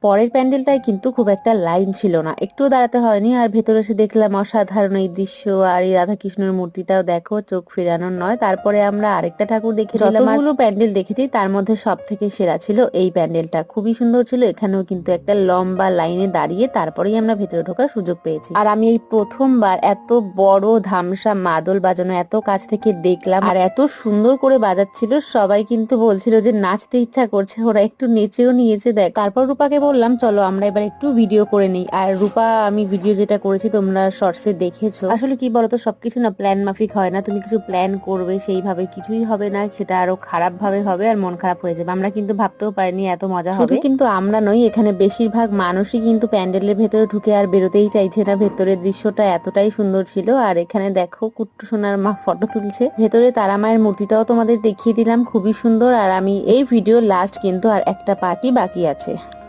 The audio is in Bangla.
পরের প্যান্ডেলটায় কিন্তু খুব একটা লাইন ছিল না, একটু দাঁড়াতে হয়নি। আর ভেতরে এসে দেখলাম অসাধারণ এই দৃশ্য। আর এই রাধা কৃষ্ণের মূর্তিটাও দেখো, চোখ ফেরানোর নয়। তারপরে আমরা আরেকটা ঠাকুর দেখে নিলাম। যতগুলো প্যান্ডেল দেখেছি তার মধ্যে সব থেকে সেরা ছিল এই প্যান্ডেলটা, খুবই সুন্দর ছিল। এখানেও কিন্তু একটা লম্বা লাইনে দাঁড়িয়ে তারপরেই আমরা ভেতরে ঢোকার সুযোগ পেয়েছি। আর আমি এই প্রথমবার এত বড় ধামসা মাদল বাজানো এত কাছ থেকে দেখলাম, আর এত সুন্দর করে বাজাচ্ছিল। সবাই কিন্তু বলছিল যে নাচতে ইচ্ছা করছে, ওরা একটু নেচেও নিয়েছে। দেখ, তারপর রূপাকে বললাম চলো আমরা এবার একটু ভিডিও করে নিই। আর রূপা, আমি ভিডিও যেটা করেছি তোমরা শর্টসে দেখেছো। আসলে কি বলতো, সবকিছু না প্ল্যান মাফিক হয় না। তুমি কিছু প্ল্যান করবে সেইভাবে কিছুই হবে না, সেটা আরো খারাপ ভাবে হবে আর মন খারাপ হয়ে যাবে। আমরা কিন্তু ভাবতেও পারিনি এত মজা হবে। শুধু কিন্তু আমরা নই, এখানে বেশিরভাগ মানুষই কিন্তু প্যান্ডেলের ভেতরে ঢুকে আর বেরোতেই চাইছে না। ভেতরের দৃশ্যটা এতটাই সুন্দর ছিল। আর এখানে দেখো কুট্টু সোনার মা ফটো তুলছে। ভেতরে তারা মায়ের মূর্তিটাও তোমাদের দেখিয়ে দিলাম, খুবই সুন্দর। আর আমি এই ভিডিও লাস্ট কিন্তু আর একটা পার্টি বাকি আছে।